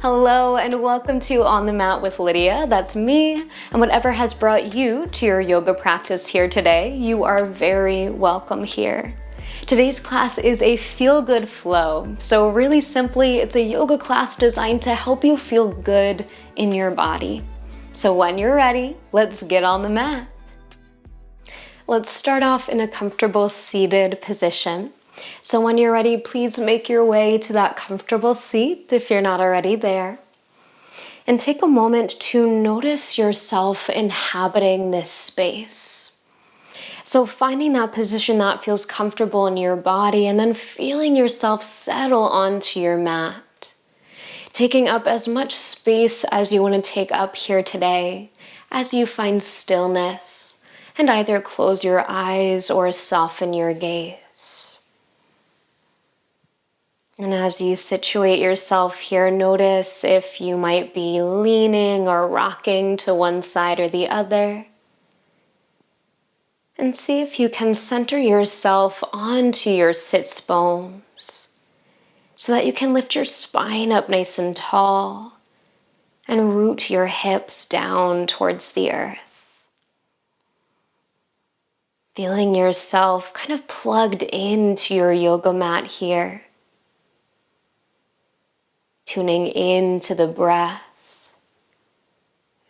Hello and welcome to On the Mat with Lydia. That's me, and whatever has brought you to your yoga practice here today, you are very welcome here. Today's class is a feel-good flow. So really simply, it's a yoga class designed to help you feel good in your body. So when you're ready, let's get on the mat. Let's start off in a comfortable seated position. So when you're ready, please make your way to that comfortable seat if you're not already there. And take a moment to notice yourself inhabiting this space. So finding that position that feels comfortable in your body and then feeling yourself settle onto your mat. Taking up as much space as you want to take up here today as you find stillness and either close your eyes or soften your gaze. And as you situate yourself here, notice if you might be leaning or rocking to one side or the other. And see if you can center yourself onto your sits bones so that you can lift your spine up nice and tall and root your hips down towards the earth. Feeling yourself kind of plugged into your yoga mat here. Tuning into the breath,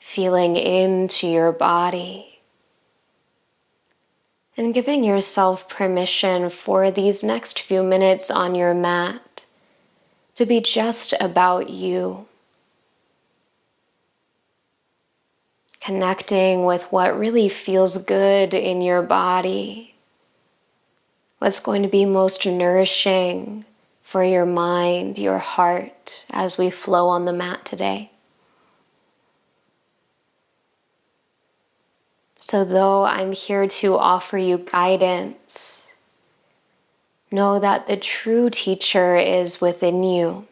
feeling into your body, and giving yourself permission for these next few minutes on your mat to be just about you. Connecting with what really feels good in your body, what's going to be most nourishing for your mind, your heart, as we flow on the mat today. So though I'm here to offer you guidance, know that the true teacher is within you.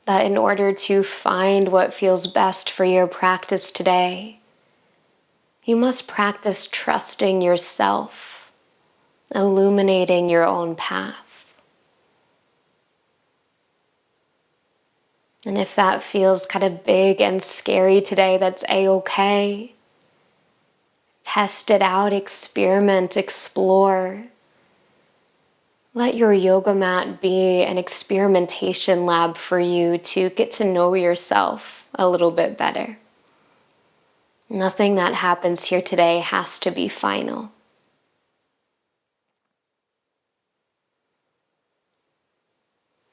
That in order to find what feels best for your practice today, you must practice trusting yourself, illuminating your own path. And if that feels kind of big and scary today, that's a-okay. Test it out, experiment, explore. Let your yoga mat be an experimentation lab for you to get to know yourself a little bit better. Nothing that happens here today has to be final.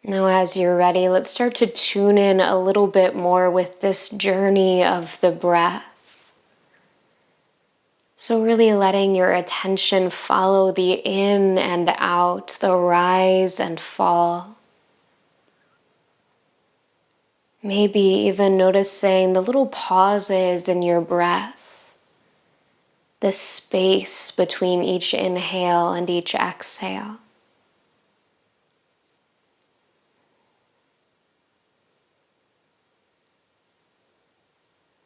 Now, as you're ready, let's start to tune in a little bit more with this journey of the breath. So really letting your attention follow the in and out, the rise and fall. Maybe even noticing the little pauses in your breath, the space between each inhale and each exhale.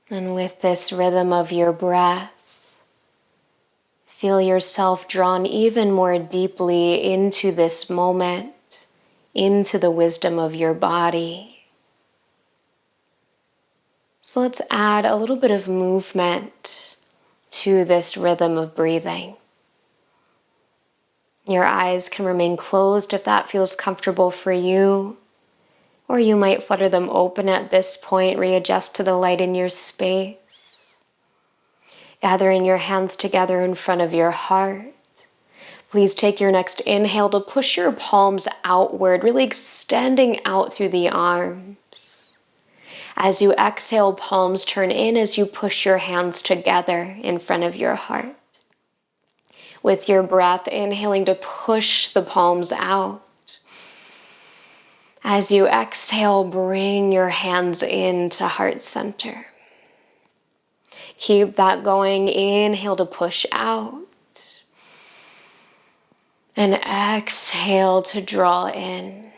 And with this rhythm of your breath, feel yourself drawn even more deeply into this moment, into the wisdom of your body. So let's add a little bit of movement to this rhythm of breathing. Your eyes can remain closed if that feels comfortable for you. Or you might flutter them open at this point, readjust to the light in your space. Gathering your hands together in front of your heart. Please take your next inhale to push your palms outward, really extending out through the arms. As you exhale, palms turn in as you push your hands together in front of your heart. With your breath, inhaling to push the palms out. As you exhale, bring your hands into heart center. Keep that going. Inhale to push out. And exhale to draw in.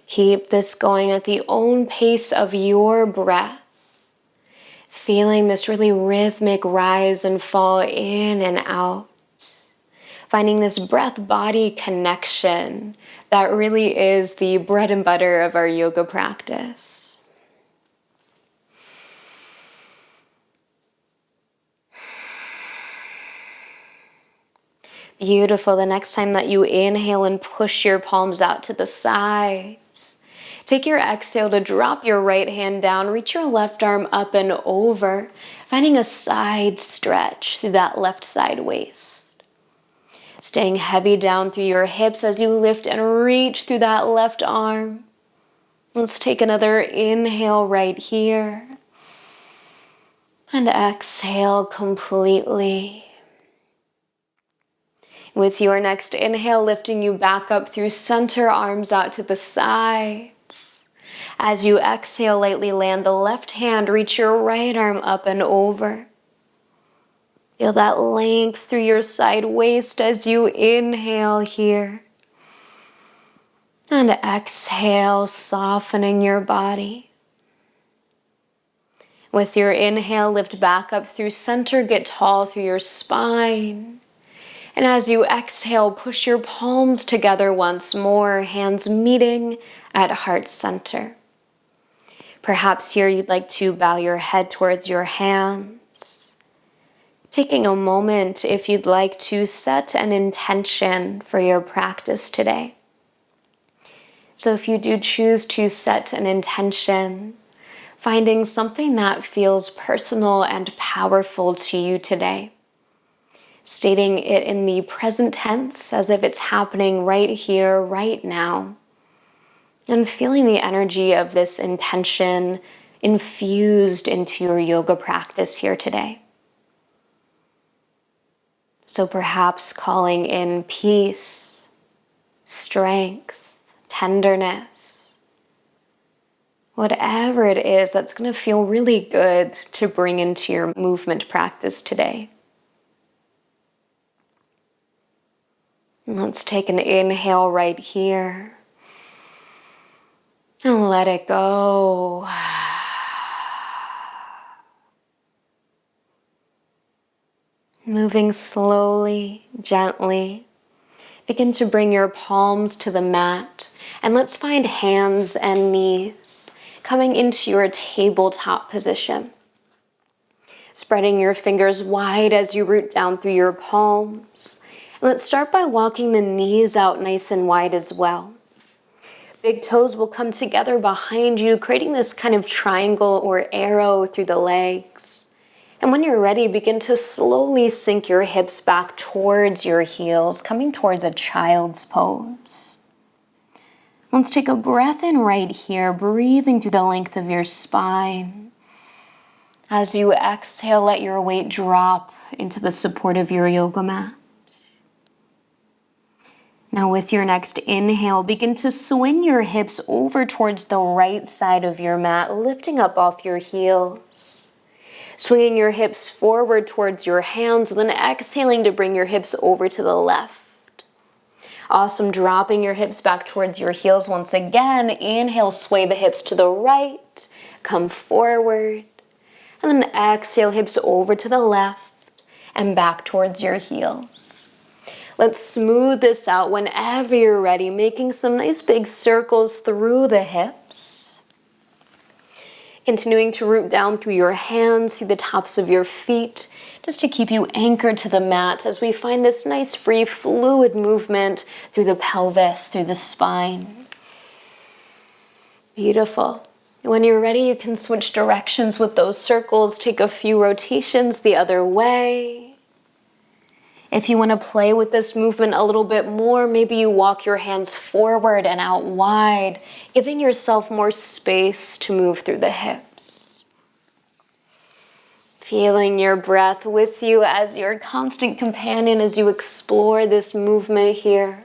Keep this going at the own pace of your breath. Feeling this really rhythmic rise and fall in and out. Finding this breath-body connection that really is the bread and butter of our yoga practice. Beautiful. The next time that you inhale and push your palms out to the sides, take your exhale to drop your right hand down, reach your left arm up and over, finding a side stretch through that left side waist. Staying heavy down through your hips as you lift and reach through that left arm. Let's take another inhale right here. And exhale completely. With your next inhale, lifting you back up through center, arms out to the sides. As you exhale, lightly land the left hand, reach your right arm up and over. Feel that length through your side waist as you inhale here. And exhale, softening your body. With your inhale, lift back up through center, get tall through your spine. And as you exhale, push your palms together once more, hands meeting at heart center. Perhaps here you'd like to bow your head towards your hands. Taking a moment, if you'd like to set an intention for your practice today. So if you do choose to set an intention, finding something that feels personal and powerful to you today. Stating it in the present tense as if it's happening right here, right now. And feeling the energy of this intention infused into your yoga practice here today. So perhaps calling in peace, strength, tenderness, whatever it is that's going to feel really good to bring into your movement practice today. Let's take an inhale right here and let it go. Moving slowly, gently. Begin to bring your palms to the mat, and let's find hands and knees coming into your tabletop position. Spreading your fingers wide as you root down through your palms. And let's start by walking the knees out nice and wide as well. Big toes will come together behind you, creating this kind of triangle or arrow through the legs. And when you're ready, begin to slowly sink your hips back towards your heels, coming towards a child's pose. Let's take a breath in right here, breathing through the length of your spine. As you exhale, let your weight drop into the support of your yoga mat. Now with your next inhale, begin to swing your hips over towards the right side of your mat, lifting up off your heels. Swinging your hips forward towards your hands, then exhaling to bring your hips over to the left. Awesome, dropping your hips back towards your heels once again. Inhale, sway the hips to the right, come forward. And then exhale, hips over to the left and back towards your heels. Let's smooth this out whenever you're ready, making some nice big circles through the hips. Continuing to root down through your hands, through the tops of your feet, just to keep you anchored to the mat as we find this nice free fluid movement through the pelvis, through the spine. Beautiful. When you're ready, you can switch directions with those circles, take a few rotations the other way. If you want to play with this movement a little bit more, maybe you walk your hands forward and out wide, giving yourself more space to move through the hips. Feeling your breath with you as your constant companion as you explore this movement here.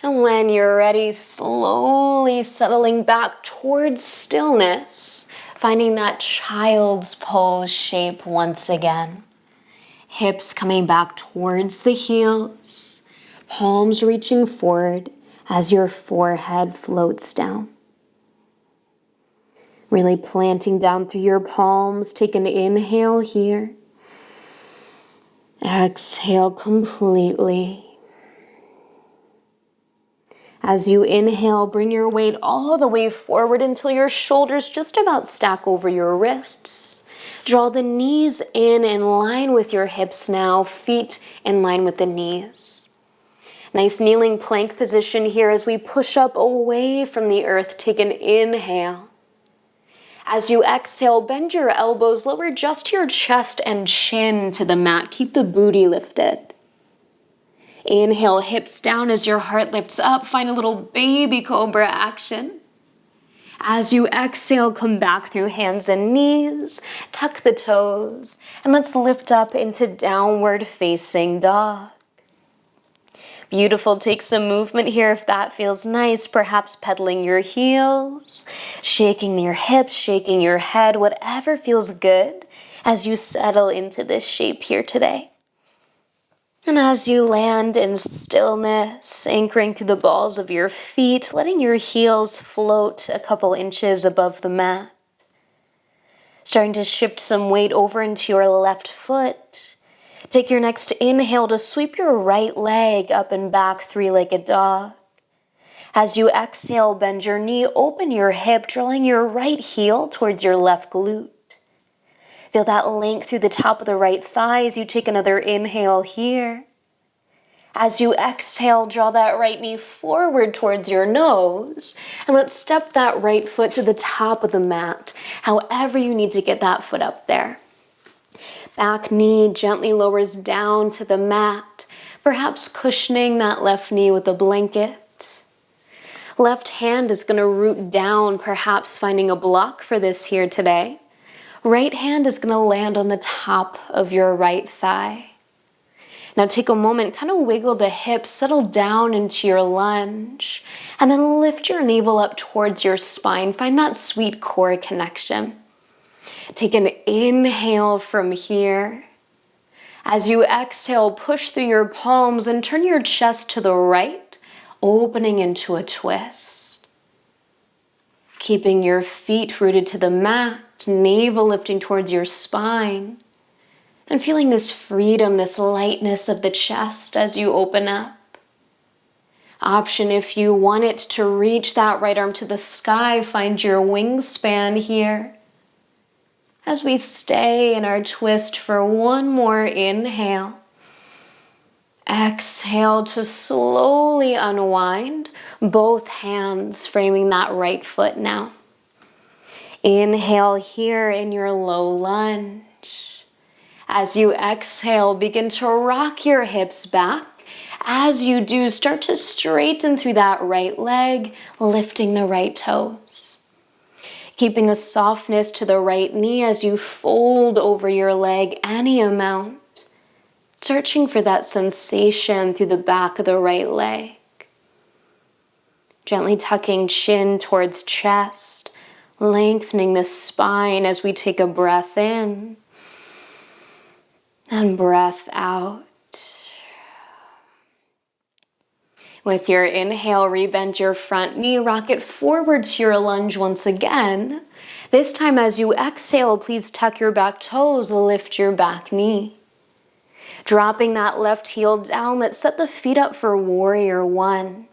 And when you're ready, slowly settling back towards stillness, finding that child's pose shape once again. Hips coming back towards the heels, palms reaching forward as your forehead floats down. Really planting down through your palms, take an inhale here. Exhale completely. As you inhale, bring your weight all the way forward until your shoulders just about stack over your wrists. Draw the knees in line with your hips now, feet in line with the knees. Nice kneeling plank position here as we push up away from the earth. Take an inhale. As you exhale, bend your elbows, lower just your chest and chin to the mat. Keep the booty lifted. Inhale, hips down as your heart lifts up. Find a little baby cobra action. As you exhale, come back through hands and knees. Tuck the toes. And let's lift up into downward facing dog. Beautiful. Take some movement here if that feels nice. Perhaps pedaling your heels, shaking your hips, shaking your head, whatever feels good as you settle into this shape here today. And as you land in stillness, anchoring to the balls of your feet, letting your heels float a couple inches above the mat. Starting to shift some weight over into your left foot. Take your next inhale to sweep your right leg up and back, three-legged dog. As you exhale, bend your knee, open your hip, drawing your right heel towards your left glute. Feel that length through the top of the right thigh as you take another inhale here. As you exhale, draw that right knee forward towards your nose. And let's step that right foot to the top of the mat, however you need to get that foot up there. Back knee gently lowers down to the mat, perhaps cushioning that left knee with a blanket. Left hand is going to root down, perhaps finding a block for this here today. Right hand is going to land on the top of your right thigh. Now take a moment, kind of wiggle the hips, settle down into your lunge, and then lift your navel up towards your spine. Find that sweet core connection. Take an inhale from here. As you exhale, push through your palms and turn your chest to the right, opening into a twist. Keeping your feet rooted to the mat. Navel lifting towards your spine and feeling this freedom, this lightness of the chest as you open up. Option if you want it to reach that right arm to the sky, find your wingspan here. As we stay in our twist for one more inhale. Exhale to slowly unwind, both hands framing that right foot now. Inhale here in your low lunge. As you exhale, begin to rock your hips back. As you do, start to straighten through that right leg, lifting the right toes. Keeping a softness to the right knee as you fold over your leg any amount. Searching for that sensation through the back of the right leg. Gently tucking chin towards chest. Lengthening the spine as we take a breath in and breath out. With your inhale, rebend your front knee, rock it forward to your lunge once again. This time as you exhale, please tuck your back toes, lift your back knee. Dropping that left heel down, let's set the feet up for warrior one.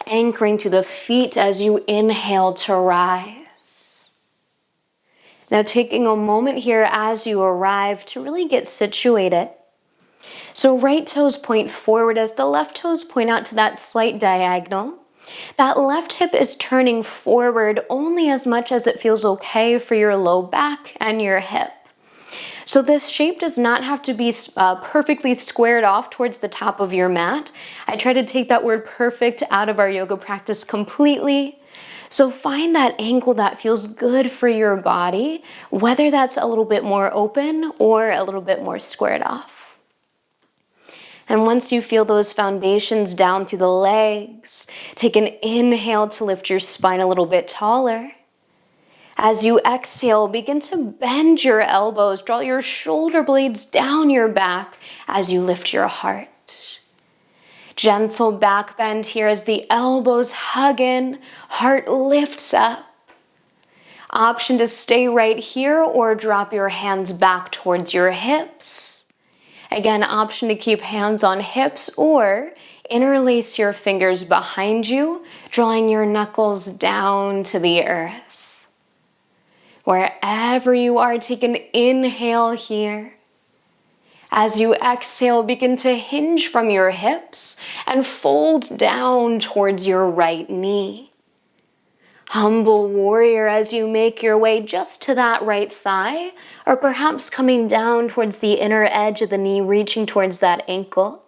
Anchoring through the feet as you inhale to rise. Now taking a moment here as you arrive to really get situated. So right toes point forward as the left toes point out to that slight diagonal. That left hip is turning forward only as much as it feels okay for your low back and your hip. So this shape does not have to be perfectly squared off towards the top of your mat. I try to take that word perfect out of our yoga practice completely. So find that angle that feels good for your body, whether that's a little bit more open or a little bit more squared off. And once you feel those foundations down through the legs, take an inhale to lift your spine a little bit taller. As you exhale, begin to bend your elbows, draw your shoulder blades down your back as you lift your heart. Gentle back bend here as the elbows hug in, heart lifts up. Option to stay right here or drop your hands back towards your hips. Again, option to keep hands on hips or interlace your fingers behind you, drawing your knuckles down to the earth. Wherever you are, take an inhale here. As you exhale, begin to hinge from your hips and fold down towards your right knee. Humble warrior as you make your way just to that right thigh, or perhaps coming down towards the inner edge of the knee, reaching towards that ankle.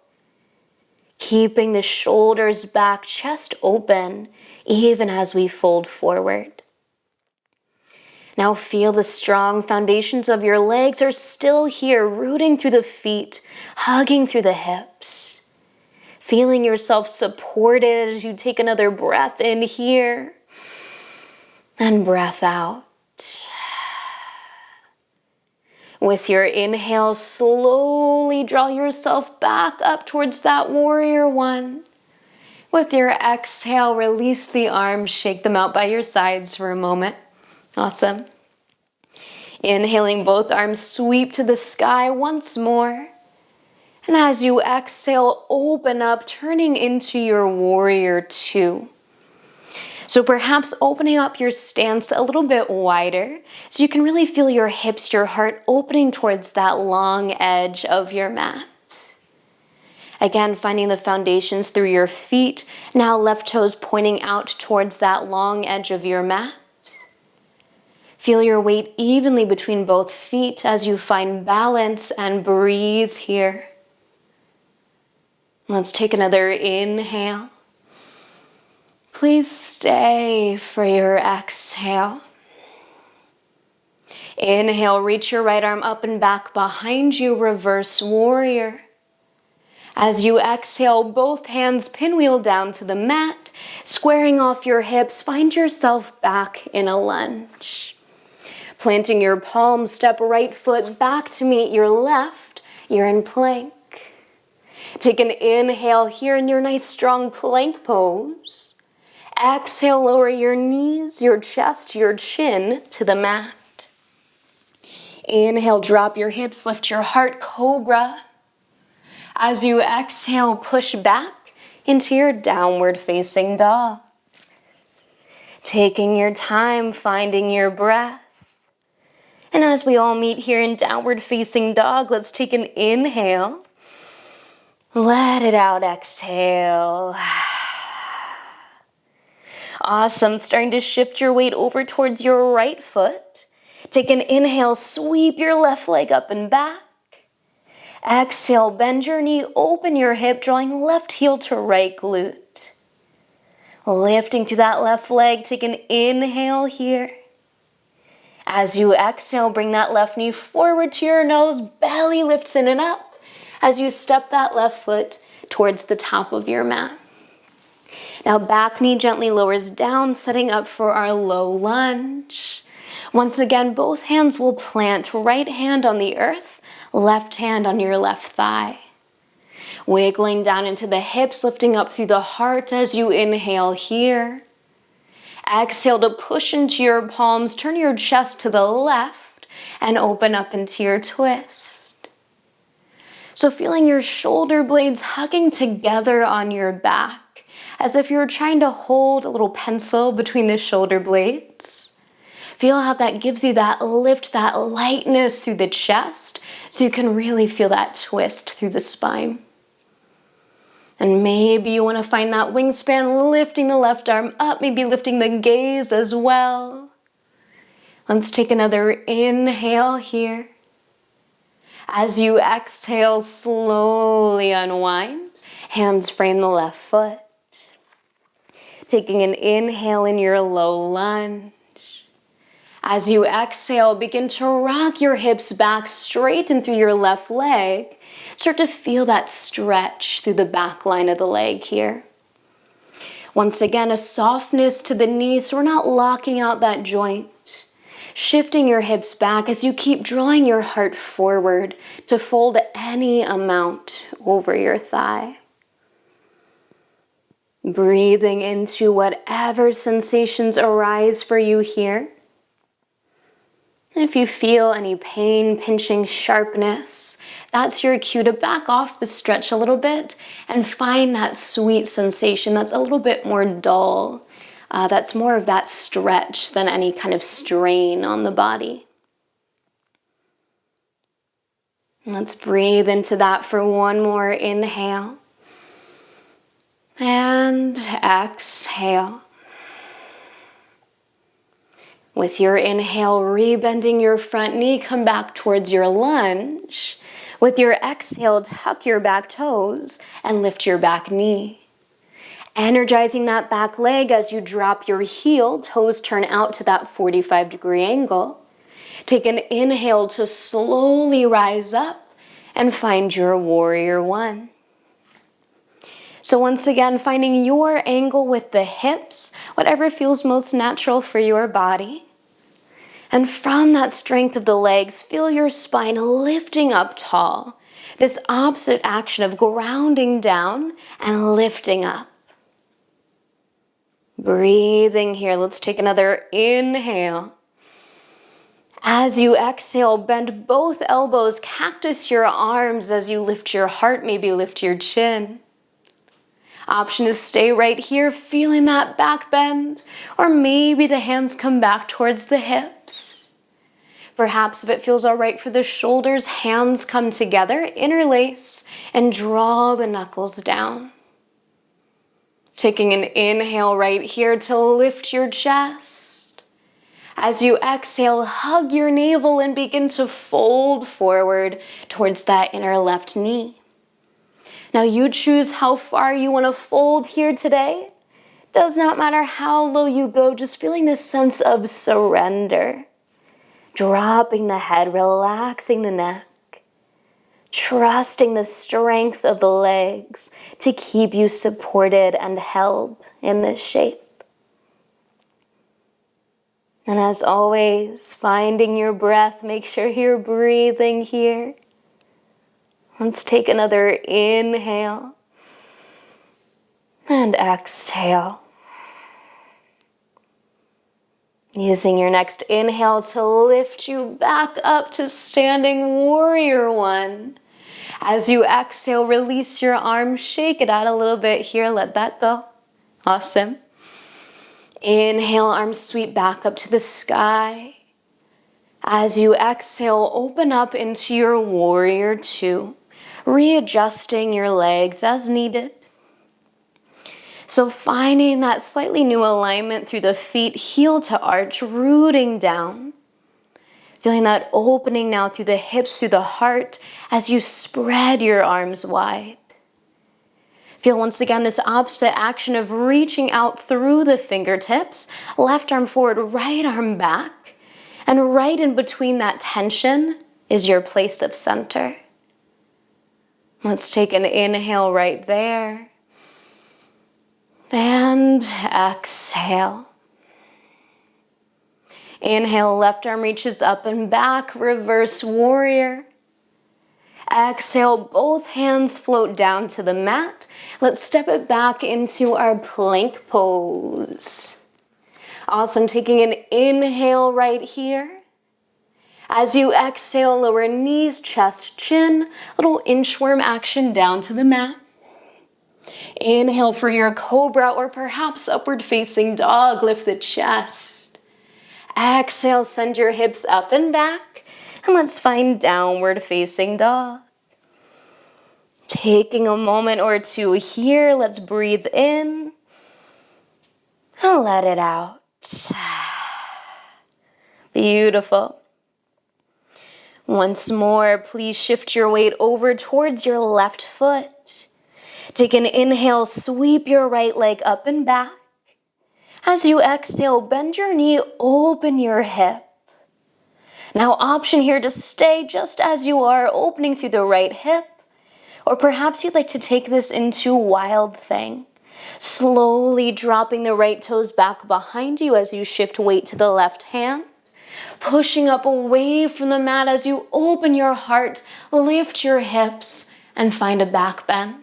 Keeping the shoulders back, chest open, even as we fold forward. Now feel the strong foundations of your legs are still here, rooting through the feet, hugging through the hips. Feeling yourself supported as you take another breath in here and breath out. With your inhale, slowly draw yourself back up towards that warrior one. With your exhale, release the arms, shake them out by your sides for a moment. Awesome. Inhaling, both arms sweep to the sky once more. And as you exhale, open up, turning into your warrior two. So perhaps opening up your stance a little bit wider so you can really feel your hips, your heart opening towards that long edge of your mat. Again, finding the foundations through your feet. Now left toes pointing out towards that long edge of your mat. Feel your weight evenly between both feet as you find balance and breathe here. Let's take another inhale. Please stay for your exhale. Inhale, reach your right arm up and back behind you, reverse warrior. As you exhale, both hands pinwheel down to the mat, squaring off your hips, find yourself back in a lunge. Planting your palm, step right foot back to meet your left, you're in plank. Take an inhale here in your nice strong plank pose. Exhale, lower your knees, your chest, your chin to the mat. Inhale, drop your hips, lift your heart, cobra. As you exhale, push back into your downward facing dog. Taking your time, finding your breath. And as we all meet here in downward facing dog, let's take an inhale. Let it out, exhale. Awesome, starting to shift your weight over towards your right foot. Take an inhale, sweep your left leg up and back. Exhale, bend your knee, open your hip, drawing left heel to right glute. Lifting to that left leg, take an inhale here. As you exhale, bring that left knee forward to your nose, belly lifts in and up as you step that left foot towards the top of your mat. Now back knee gently lowers down, setting up for our low lunge. Once again, both hands will plant, right hand on the earth, left hand on your left thigh. Wiggling down into the hips, lifting up through the heart as you inhale here. Exhale to push into your palms, turn your chest to the left and open up into your twist. So feeling your shoulder blades hugging together on your back, as if you're trying to hold a little pencil between the shoulder blades. Feel how that gives you that lift, that lightness through the chest, so you can really feel that twist through the spine. And maybe you want to find that wingspan, lifting the left arm up, maybe lifting the gaze as well. Let's take another inhale here. As you exhale, slowly unwind. Hands frame the left foot. Taking an inhale in your low lunge. As you exhale, begin to rock your hips back, straighten through your left leg. Start to feel that stretch through the back line of the leg here. Once again, a softness to the knees, so we're not locking out that joint. Shifting your hips back as you keep drawing your heart forward to fold any amount over your thigh. Breathing into whatever sensations arise for you here. And if you feel any pain, pinching, sharpness, that's your cue to back off the stretch a little bit and find that sweet sensation that's a little bit more dull. That's more of that stretch than any kind of strain on the body. Let's breathe into that for one more inhale. And exhale. With your inhale, rebending your front knee, come back towards your lunge. With your exhale, tuck your back toes and lift your back knee. Energizing that back leg as you drop your heel, toes turn out to that 45-degree angle. Take an inhale to slowly rise up and find your warrior one. So once again, finding your angle with the hips, whatever feels most natural for your body. And from that strength of the legs, feel your spine lifting up tall. This opposite action of grounding down and lifting up. Breathing here, let's take another inhale. As you exhale, bend both elbows, cactus your arms as you lift your heart, maybe lift your chin. Option is stay right here, feeling that back bend, or maybe the hands come back towards the hips. Perhaps if it feels all right for the shoulders, hands come together, interlace, and draw the knuckles down. Taking an inhale right here to lift your chest. As you exhale, hug your navel and begin to fold forward towards that inner left knee. Now you choose how far you want to fold here today. Does not matter how low you go, just feeling this sense of surrender. Dropping the head, relaxing the neck. Trusting the strength of the legs to keep you supported and held in this shape. And as always, finding your breath, make sure you're breathing here. Let's take another inhale and exhale. Using your next inhale to lift you back up to standing warrior one. As you exhale, release your arms, shake it out a little bit here, let that go. Awesome. Inhale, arms sweep back up to the sky. As you exhale, open up into your warrior two. Readjusting your legs as needed. So finding that slightly new alignment through the feet, heel to arch, rooting down. Feeling that opening now through the hips, through the heart, as you spread your arms wide. Feel once again this opposite action of reaching out through the fingertips, left arm forward, right arm back, and right in between that tension is your place of center. Let's take an inhale right there. And exhale. Inhale, left arm reaches up and back, reverse warrior. Exhale, both hands float down to the mat. Let's step it back into our plank pose. Awesome, taking an inhale right here. As you exhale, lower knees, chest, chin, little inchworm action down to the mat. Inhale for your cobra or perhaps upward facing dog, lift the chest. Exhale, send your hips up and back, and let's find downward facing dog. Taking a moment or two here, let's breathe in and let it out. Beautiful. Once more, please shift your weight over towards your left foot. Take an inhale, sweep your right leg up and back. As you exhale, bend your knee, open your hip. Now option here to stay just as you are, opening through the right hip. Or perhaps you'd like to take this into wild thing. Slowly dropping the right toes back behind you as you shift weight to the left hand. Pushing up away from the mat as you open your heart, lift your hips, and find a back bend.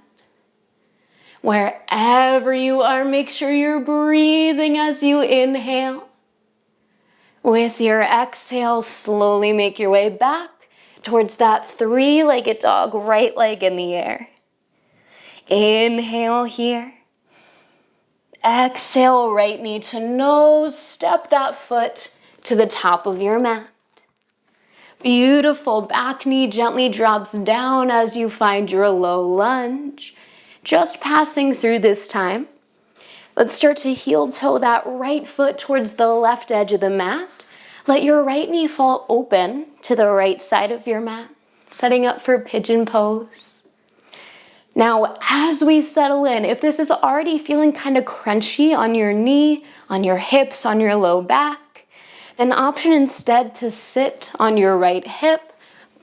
Wherever you are, make sure you're breathing as you inhale. With your exhale, slowly make your way back towards that three-legged dog, right leg in the air. Inhale here. Exhale, right knee to nose. Step that foot to the top of your mat. Beautiful. Back knee gently drops down as you find your low lunge. Just passing through this time. Let's start to heel toe that right foot towards the left edge of the mat. Let your right knee fall open to the right side of your mat, setting up for pigeon pose. Now, as we settle in, if this is already feeling kind of crunchy on your knee, on your hips, on your low back, then option instead to sit on your right hip,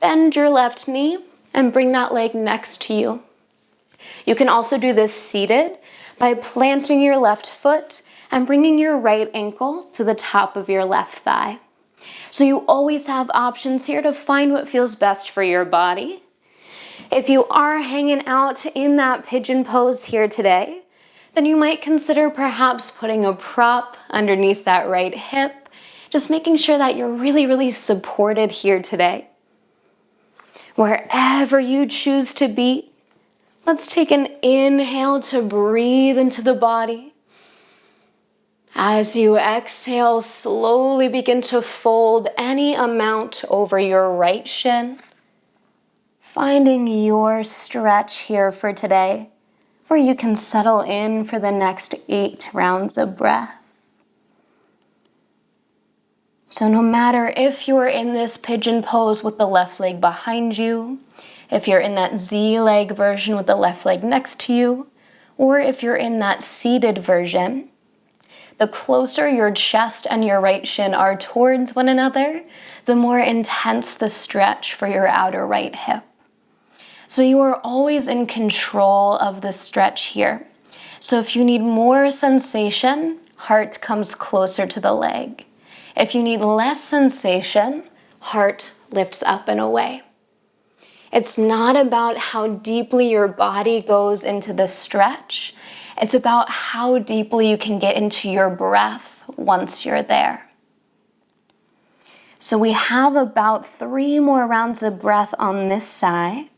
bend your left knee, and bring that leg next to you. You can also do this seated by planting your left foot and bringing your right ankle to the top of your left thigh. So you always have options here to find what feels best for your body. If you are hanging out in that pigeon pose here today, then you might consider perhaps putting a prop underneath that right hip, just making sure that you're really supported here today. Wherever you choose to be, let's take an inhale to breathe into the body. As you exhale, slowly begin to fold any amount over your right shin. Finding your stretch here for today, where you can settle in for the next 8 rounds of breath. So no matter if you're in this pigeon pose with the left leg behind you, if you're in that Z leg version with the left leg next to you, or if you're in that seated version, the closer your chest and your right shin are towards one another, the more intense the stretch for your outer right hip. So you are always in control of the stretch here. So if you need more sensation, heart comes closer to the leg. If you need less sensation, heart lifts up and away. It's not about how deeply your body goes into the stretch. It's about how deeply you can get into your breath once you're there. So we have about 3 more rounds of breath on this side.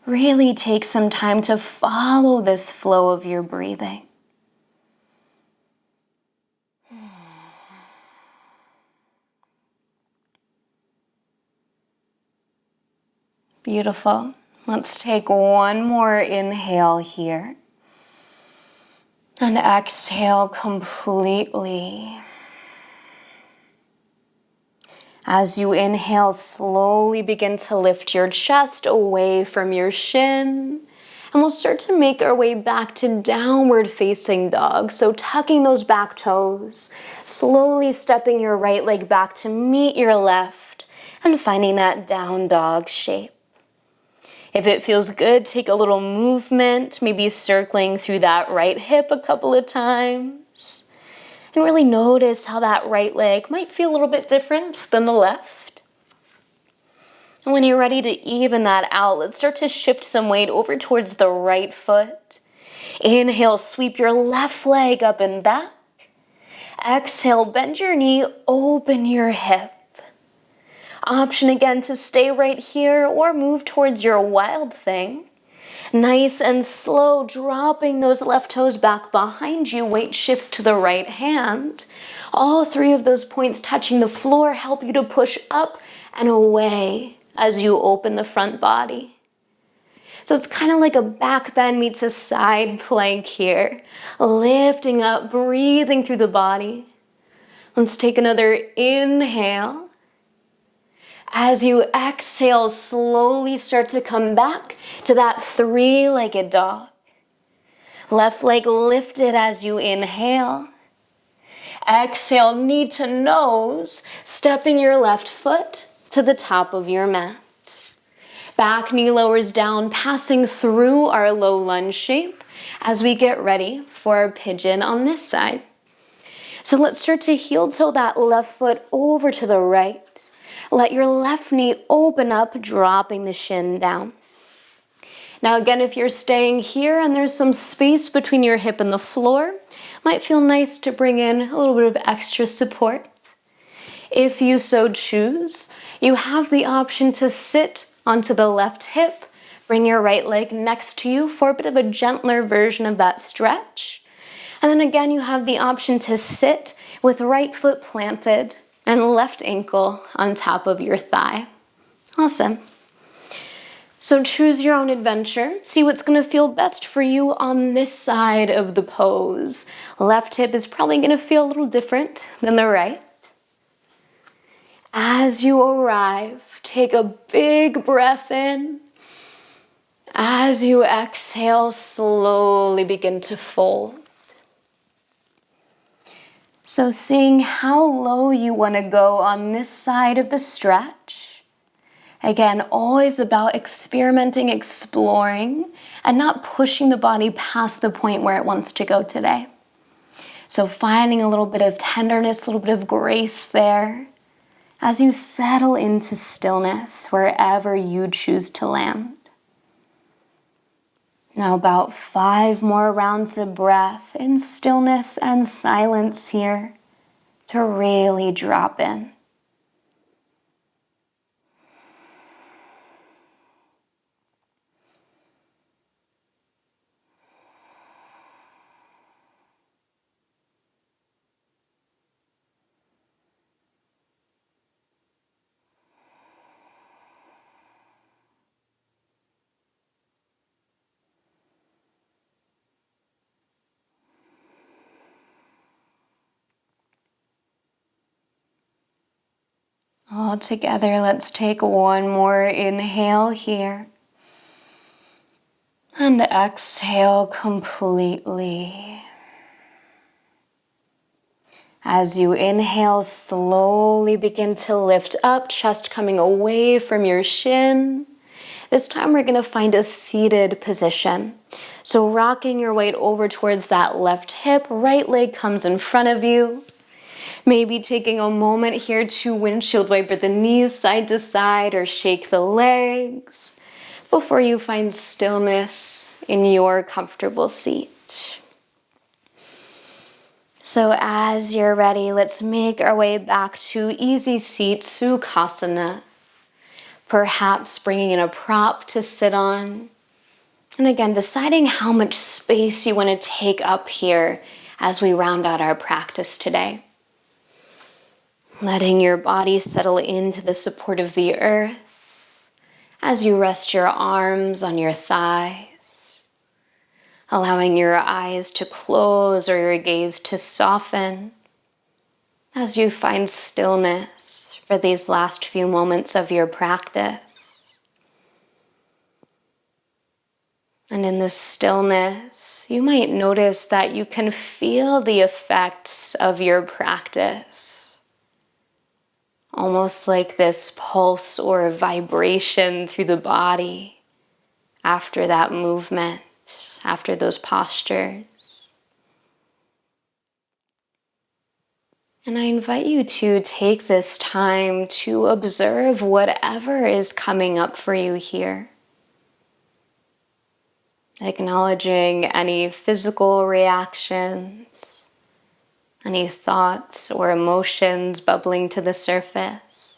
Really take some time to follow this flow of your breathing. Beautiful. Let's take one more inhale here. And exhale completely. As you inhale, slowly begin to lift your chest away from your shin. And we'll start to make our way back to downward facing dog. So tucking those back toes, slowly stepping your right leg back to meet your left, and finding that down dog shape. If it feels good, take a little movement, maybe circling through that right hip a couple of times. And really notice how that right leg might feel a little bit different than the left. And when you're ready to even that out, let's start to shift some weight over towards the right foot. Inhale, sweep your left leg up and back. Exhale, bend your knee, open your hip. Option again to stay right here or move towards your wild thing. Nice and slow, dropping those left toes back behind you. Weight shifts to the right hand. All 3 of those points touching the floor help you to push up and away as you open the front body. So it's kind of like a back bend meets a side plank here. Lifting up, breathing through the body. Let's take another inhale. As you exhale, slowly start to come back to that 3-legged dog. Left leg lifted as you inhale. Exhale, knee to nose, stepping your left foot to the top of your mat. Back knee lowers down, passing through our low lunge shape as we get ready for our pigeon on this side. So let's start to heel toe that left foot over to the right. Let your left knee open up, dropping the shin down. Now again, if you're staying here and there's some space between your hip and the floor, might feel nice to bring in a little bit of extra support. If you so choose, you have the option to sit onto the left hip, bring your right leg next to you for a bit of a gentler version of that stretch. And then again, you have the option to sit with right foot planted and left ankle on top of your thigh. Awesome. So choose your own adventure. See what's going to feel best for you on this side of the pose. Left hip is probably going to feel a little different than the right. As you arrive, take a big breath in. As you exhale, slowly begin to fold. So seeing how low you want to go on this side of the stretch. Again, always about experimenting, exploring, and not pushing the body past the point where it wants to go today. So finding a little bit of tenderness, a little bit of grace there as you settle into stillness wherever you choose to land. Now about 5 more rounds of breath in stillness and silence here to really drop in. All together, let's take one more inhale here. And exhale completely. As you inhale, slowly begin to lift up, chest coming away from your shin. This time we're going to find a seated position. So rocking your weight over towards that left hip, right leg comes in front of you. Maybe taking a moment here to windshield wiper the knees side to side or shake the legs before you find stillness in your comfortable seat. So as you're ready, let's make our way back to easy seat Sukhasana. Perhaps bringing in a prop to sit on. And again, deciding how much space you want to take up here as we round out our practice today. Letting your body settle into the support of the earth as you rest your arms on your thighs, allowing your eyes to close or your gaze to soften as you find stillness for these last few moments of your practice. And in this stillness, you might notice that you can feel the effects of your practice. Almost like this pulse or vibration through the body after that movement, after those postures. And I invite you to take this time to observe whatever is coming up for you here. Acknowledging any physical reactions, any thoughts or emotions bubbling to the surface.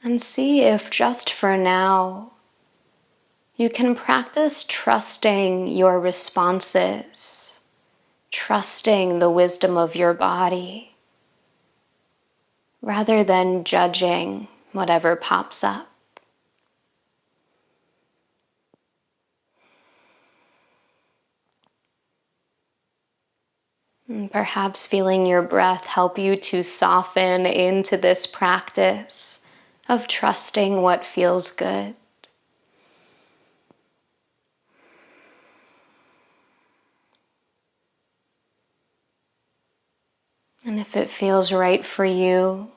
And see if just for now, you can practice trusting your responses, trusting the wisdom of your body, rather than judging whatever pops up. And perhaps feeling your breath help you to soften into this practice of trusting what feels good. And if it feels right for you,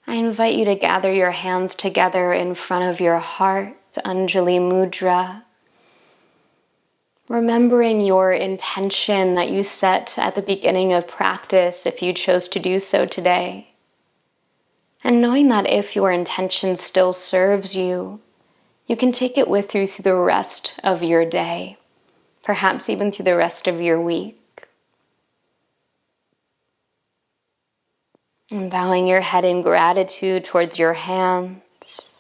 I invite you to gather your hands together in front of your heart, Anjali Mudra. Remembering your intention that you set at the beginning of practice if you chose to do so today. And knowing that if your intention still serves you, you can take it with you through the rest of your day, perhaps even through the rest of your week. And bowing your head in gratitude towards your hands.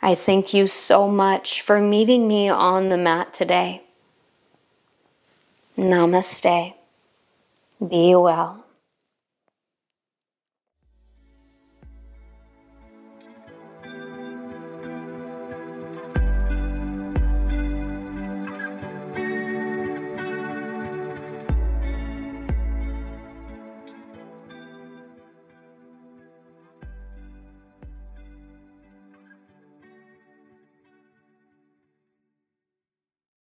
I thank you so much for meeting me on the mat today. Namaste. Be well.